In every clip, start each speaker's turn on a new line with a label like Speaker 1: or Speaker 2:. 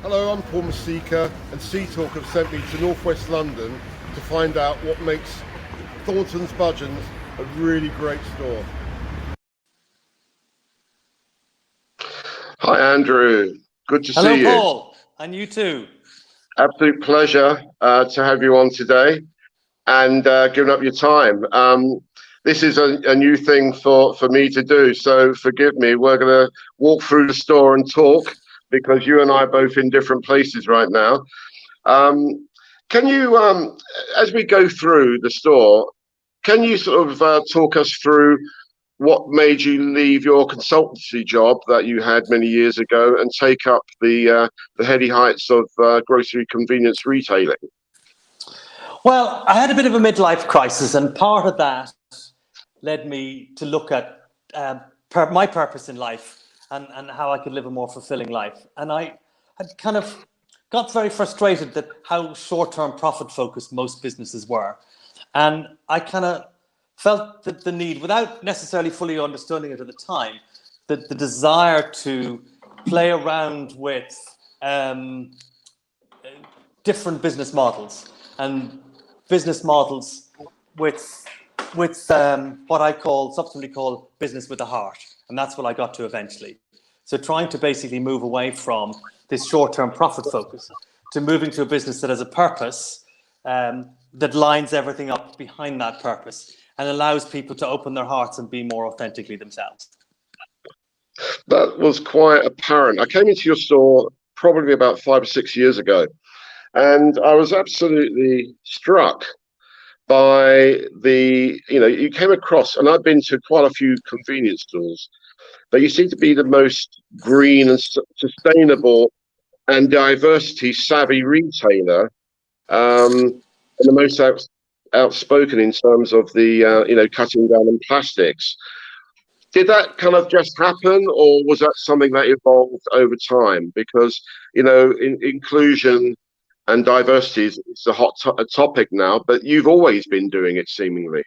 Speaker 1: Hello, I'm Paul Mercieca, and Sea Talk have sent me to northwest London to find out what makes Thorntons Purpose a really great store.
Speaker 2: Hi, Andrew. Good to
Speaker 3: Hello,
Speaker 2: see you.
Speaker 3: Paul, and you too.
Speaker 2: Absolute pleasure to have you on today and giving up your time. This is a new thing for me to do, so forgive me. We're going to walk through the store and talk because you and I are both in different places right now. Can you, as we go through the store, can you sort of talk us through what made you leave your consultancy job that you had many years ago and take up the heady heights of grocery convenience retailing?
Speaker 3: Well, I had a bit of a midlife crisis, and part of that led me to look at my purpose in life and how I could live a more fulfilling life. And I had kind of got very frustrated that how short-term profit focused most businesses were. And I kind of felt that the need, without necessarily fully understanding it at the time, that the desire to play around with different business models and business models with what I subsequently call business with a heart, and that's what I got to eventually. So trying to basically move away from this short-term profit focus to moving to a business that has a purpose, that lines everything up behind that purpose and allows people to open their hearts and be more authentically themselves.
Speaker 2: That was quite apparent. I came into your store probably about 5 or 6 years ago, and I was absolutely struck by you came across, and I've been to quite a few convenience stores, but you seem to be the most green and sustainable and diversity savvy retailer, and the most outspoken in terms of the cutting down on plastics. Did that kind of just happen, or was that something that evolved over time? Because inclusion and diversity is a hot topic now, but you've always been doing it seemingly.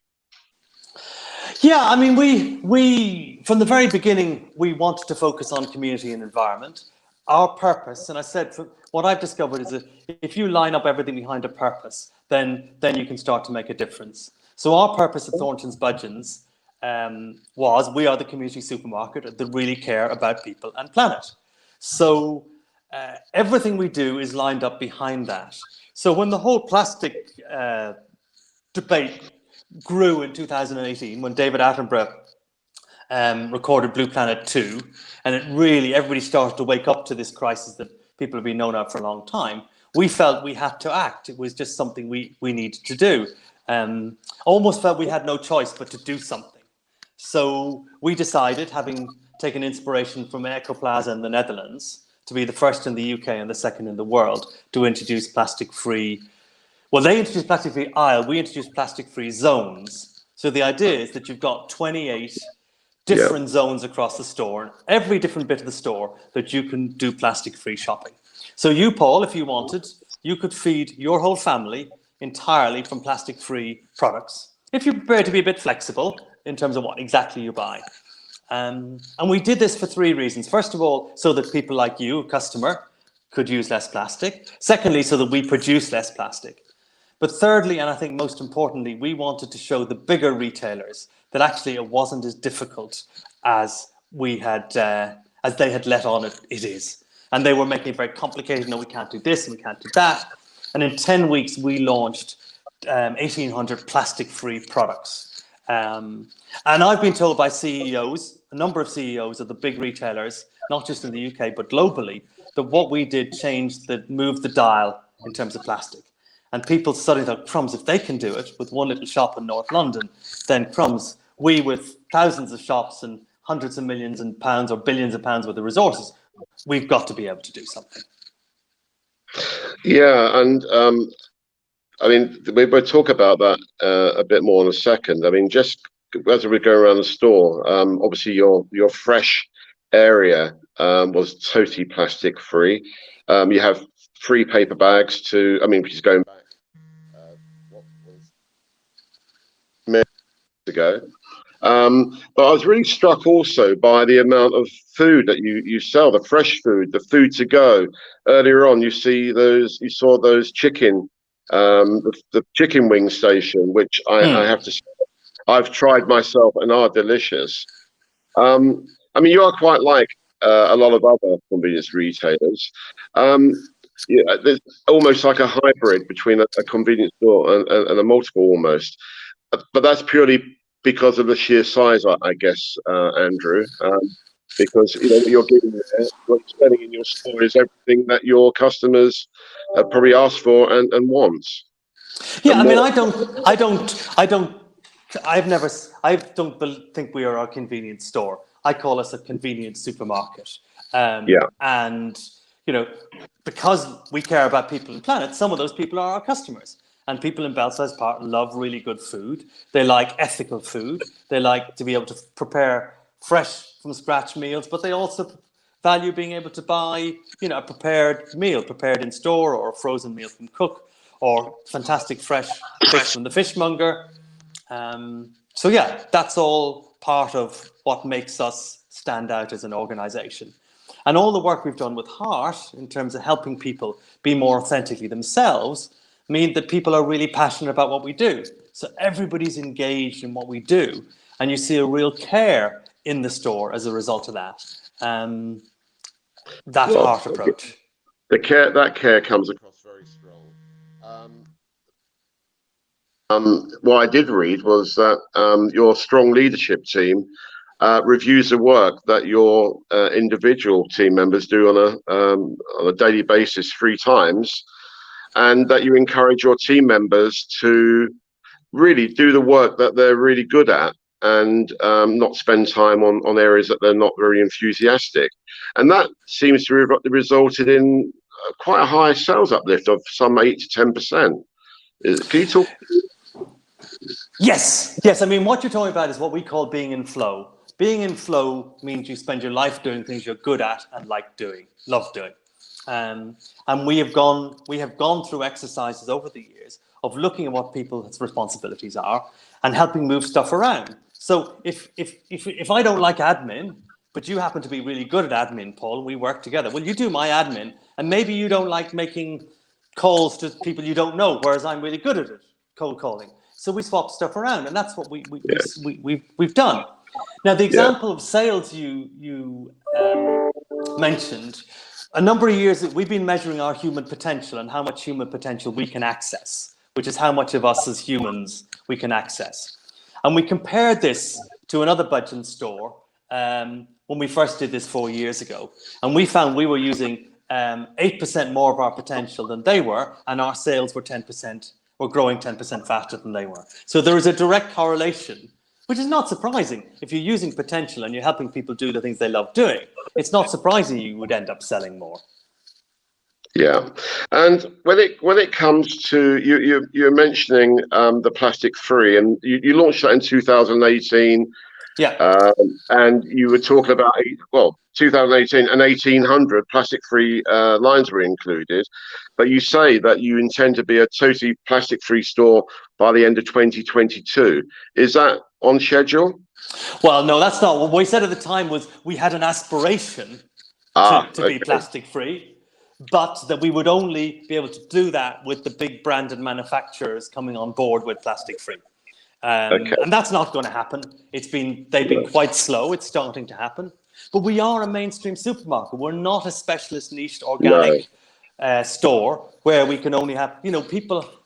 Speaker 3: Yeah, I mean, we from the very beginning, we wanted to focus on community and environment. Our purpose, and I said, what I've discovered is that if you line up everything behind a purpose, then you can start to make a difference. So our purpose at Thorntons Purpose was, we are the community supermarket that really care about people and planet. So everything we do is lined up behind that. So when the whole plastic debate grew in 2018, when David Attenborough recorded Blue Planet 2, and everybody started to wake up to this crisis that people have been known of for a long time, we felt we had to act. It was just something we needed to do. Almost felt we had no choice but to do something. So we decided, having taken inspiration from Ecoplaza in the Netherlands, to be the first in the UK and the second in the world to introduce plastic-free. Well, they introduced plastic-free aisle, we introduced plastic-free zones. So the idea is that you've got 28 different zones across the store, every different bit of the store that you can do plastic-free shopping. So you, Paul, if you wanted, you could feed your whole family entirely from plastic-free products, if you're prepared to be a bit flexible in terms of what exactly you buy. And we did this for 3 reasons. First of all, so that people like you, a customer, could use less plastic. Secondly, so that we produce less plastic. But thirdly, and I think most importantly, we wanted to show the bigger retailers that actually it wasn't as difficult as they had let on it is. And they were making it very complicated. No, we can't do this and we can't do that. And in 10 weeks, we launched 1,800 plastic-free products. And I've been told by CEOs, a number of CEOs of the big retailers, not just in the UK, but globally, that what we did moved the dial in terms of plastic. And people suddenly thought, crumbs, if they can do it with one little shop in North London, then crumbs, we with thousands of shops and hundreds of millions of pounds or billions of pounds worth of resources, we've got to be able to do something.
Speaker 2: Yeah, and I mean, we'll talk about that a bit more in a second. I mean, just as we go around the store, obviously your fresh area was totally plastic free. You have free paper bags which is going back what was many years ago. But I was really struck also by the amount of food that you sell, the fresh food, the food to go. Earlier on, you saw those chicken, the chicken wing station, which I have to say, I've tried myself and are delicious. I mean, you are quite like a lot of other convenience retailers. Um, yeah, there's almost like a hybrid between a convenience store and a multiple almost. But that's purely because of the sheer size, I guess, Andrew. Because what you're getting there, what you're selling in your store is everything that your customers probably ask for and want.
Speaker 3: Yeah,
Speaker 2: And
Speaker 3: I mean,
Speaker 2: more,
Speaker 3: I don't think we are a convenience store. I call us a convenience supermarket.
Speaker 2: yeah,
Speaker 3: And, because we care about people and planet, some of those people are our customers. And people in Belsize Park love really good food. They like ethical food. They like to be able to prepare fresh from scratch meals, but they also value being able to buy, a prepared meal, prepared in store, or a frozen meal from cook, or fantastic fresh fish from the fishmonger. So yeah, that's all part of what makes us stand out as an organization. And all the work we've done with Heart in terms of helping people be more authentically themselves mean that people are really passionate about what we do. So everybody's engaged in what we do, and you see a real care in the store as a result of that. That
Speaker 2: well,
Speaker 3: Heart approach.
Speaker 2: that care comes across very strong. What I did read was that your strong leadership team reviews the work that your individual team members do on a daily basis 3 times, and that you encourage your team members to really do the work that they're really good at and not spend time on areas that they're not very enthusiastic. And that seems to have resulted in quite a high sales uplift of some 8 to 10%. Can you talk?
Speaker 3: Yes. I mean, what you're talking about is what we call being in flow. Being in flow means you spend your life doing things you're good at and love doing. And we have gone through exercises over the years of looking at what people's responsibilities are and helping move stuff around. So if I don't like admin, but you happen to be really good at admin, Paul, and we work together, well, you do my admin, and maybe you don't like making calls to people you don't know, whereas I'm really good at it, cold calling. So we swap stuff around, and that's what we've done. Now, the example of sales you mentioned, a number of years that we've been measuring our human potential and how much human potential we can access, which is how much of us as humans we can access. And we compared this to another budget store when we first did this 4 years ago. And we found we were using 8% more of our potential than they were, and our sales were 10%, were growing 10% faster than they were. So there is a direct correlation, which is not surprising. If you're using potential and you're helping people do the things they love doing, it's not surprising you would end up selling more.
Speaker 2: Yeah, and when it comes to you're mentioning the plastic free, and you launched that in 2018.
Speaker 3: Yeah.
Speaker 2: And you were talking about 2018 and 1800 plastic free lines were included, but you say that you intend to be a totally plastic free store by the end of 2022. Is that on schedule?
Speaker 3: Well, no, that's not what we said at the time. Was we had an aspiration to be plastic free, but that we would only be able to do that with the big branded manufacturers coming on board with plastic free. And that's not going to happen. They've been quite slow. It's starting to happen, but we are a mainstream supermarket. We're not a specialist niched organic store where we can only have,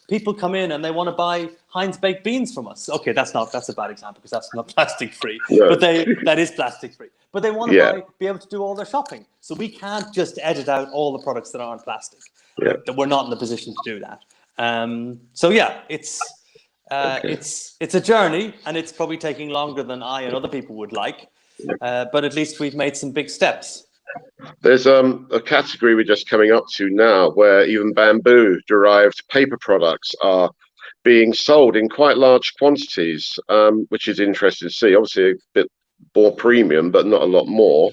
Speaker 3: people come in and they want to buy Heinz baked beans from us. Okay, that's a bad example because that's not plastic free, but that is plastic free. But they want to be able to do all their shopping. So we can't just edit out all the products that aren't plastic. That we're not in the position to do that. It's a journey, and it's probably taking longer than I and other people would like. But at least we've made some big steps.
Speaker 2: There's a category we're just coming up to now where even bamboo derived paper products are being sold in quite large quantities, which is interesting to see. Obviously a bit more premium, but not a lot more.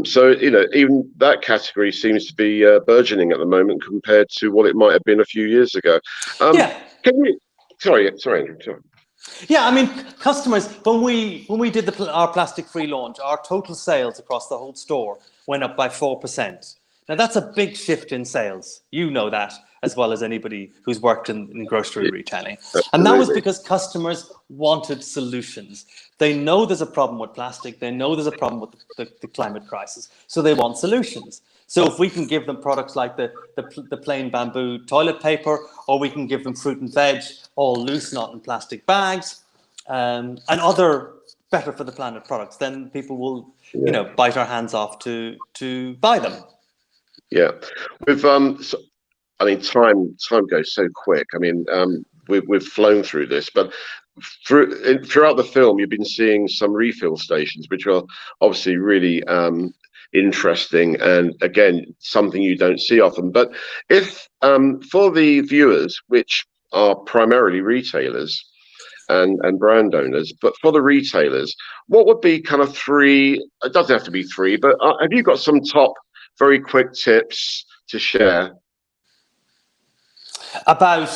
Speaker 2: So even that category seems to be burgeoning at the moment compared to what it might have been a few years ago. Can you? Sorry, Andrew. Sorry.
Speaker 3: Yeah, I mean, customers, when we did our plastic-free launch, our total sales across the whole store went up by 4%. Now, that's a big shift in sales. You know that as well as anybody who's worked in grocery retailing. And that was
Speaker 2: Absolutely.
Speaker 3: because customers wanted solutions. They know there's a problem with plastic. They know there's a problem with the climate crisis. So they want solutions. So if we can give them products like the plain bamboo toilet paper, or we can give them fruit and veg, all loose, not in plastic bags, and other better for the planet products, then people will, bite our hands off to buy them.
Speaker 2: Yeah, with I mean, time goes so quick. I mean, we've flown through this, but throughout the film, you've been seeing some refill stations, which are obviously really interesting, and again, something you don't see often. But if for the viewers, which are primarily retailers and brand owners, but for the retailers, what would be kind of three? It doesn't have to be three, but have you got some top very quick tips to share
Speaker 3: About,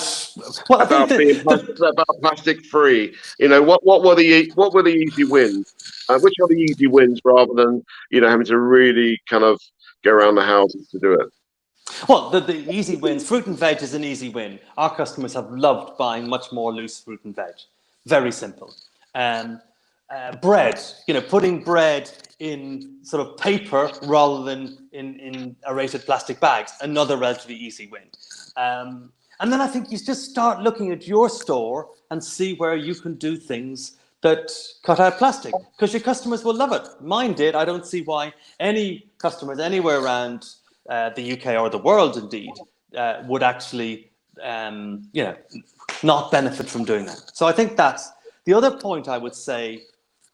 Speaker 3: well, I think
Speaker 2: about being about plastic free? What were the easy wins? Which are the easy wins rather than having to really kind of go around the houses to do it?
Speaker 3: well, the easy wins. Fruit and veg is an easy win. Our customers have loved buying much more loose fruit and veg. Very simple. Bread, putting bread in sort of paper rather than in aerated plastic bags, another relatively easy win. And then I think you just start looking at your store and see where you can do things that cut out plastic, because your customers will love it. Mine did. I don't see why any customers anywhere around the UK or the world, indeed, would actually, not benefit from doing that. So I think that's the other point I would say,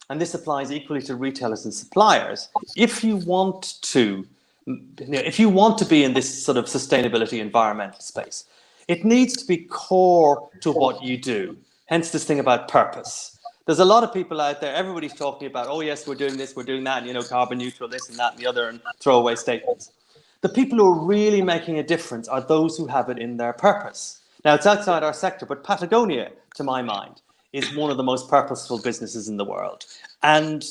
Speaker 3: and this applies equally to retailers and suppliers. If you want to be in this sort of sustainability environmental space, it needs to be core to what you do. Hence this thing about purpose. There's a lot of people out there, everybody's talking about, oh yes, we're doing this, we're doing that, and carbon neutral, this and that and the other, and throwaway statements. The people who are really making a difference are those who have it in their purpose. Now, it's outside our sector, but Patagonia, to my mind, is one of the most purposeful businesses in the world. And,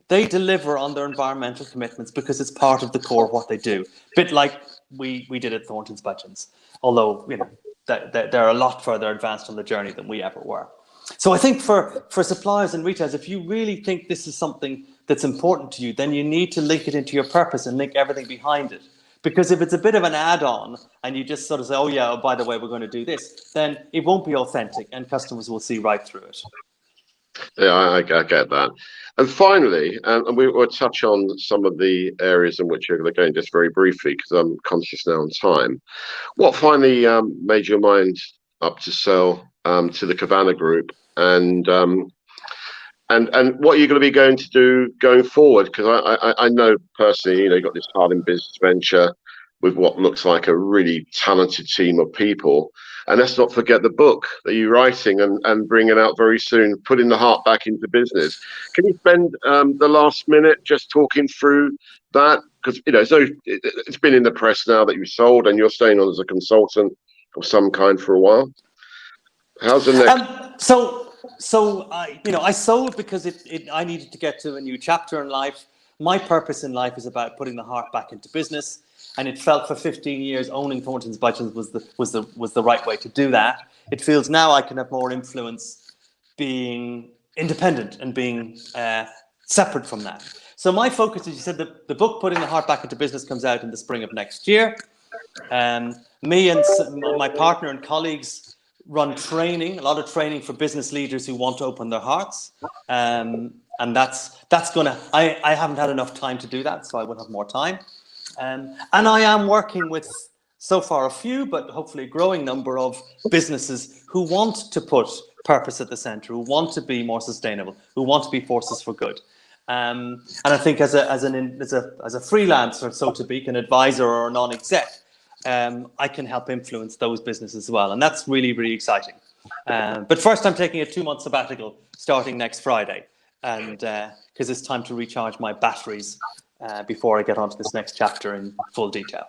Speaker 3: they deliver on their environmental commitments because it's part of the core of what they do. A bit like we did at Thorntons Purpose, although, they're a lot further advanced on the journey than we ever were. So I think for suppliers and retailers, if you really think this is something that's important to you, then you need to link it into your purpose and link everything behind it. Because if it's a bit of an add-on and you just sort of say, oh yeah, by the way, we're going to do this, then it won't be authentic and customers will see right through it.
Speaker 2: Yeah, I get that. And finally, and we will touch on some of the areas in which you're going just very briefly, because I'm conscious now on time. What finally made your mind up to sell to the Cabana Group, and what you're going to be going to do going forward? Because I know personally, you got this Harding business venture with what looks like a really talented team of people. And let's not forget the book that you're writing and bringing out very soon, putting the heart back into business. Can you spend the last minute just talking through that? Because, it's been in the press now that you've sold and you're staying on as a consultant of some kind for a while. How's the next?
Speaker 3: So I sold because I needed to get to a new chapter in life. My purpose in life is about putting the heart back into business, and it felt for 15 years owning Thorntons Purpose was the right way to do that. It feels now I can have more influence being independent and being separate from that. So my focus, as you said, the book Putting the Heart Back into Business comes out in the spring of next year. Me and my partner and colleagues run a lot of training for business leaders who want to open their hearts. And that's gonna, I haven't had enough time to do that, so I will have more time. And I am working with, so far a few, but hopefully a growing number of businesses who want to put purpose at the center, who want to be more sustainable, who want to be forces for good. And I think as a freelancer, so to speak, an advisor or a non-exec, I can help influence those businesses as well. And that's really, really exciting. But first, I'm taking a 2-month sabbatical starting next Friday, and because it's time to recharge my batteries before I get onto this next chapter in full detail.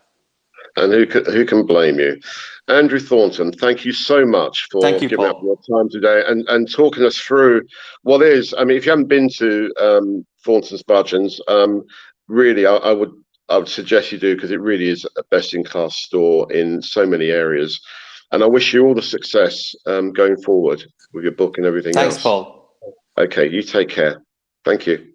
Speaker 2: And who can blame you? Andrew Thornton, thank you so much for
Speaker 3: Thank you,
Speaker 2: giving up
Speaker 3: Paul.
Speaker 2: your time today and talking us through what is. I mean, if you haven't been to Thornton's Budgeons, really, I would suggest you do, because it really is a best-in-class store in so many areas. And I wish you all the success going forward with your book and everything
Speaker 3: Thanks,
Speaker 2: else.
Speaker 3: Paul.
Speaker 2: Okay, you take care. Thank you.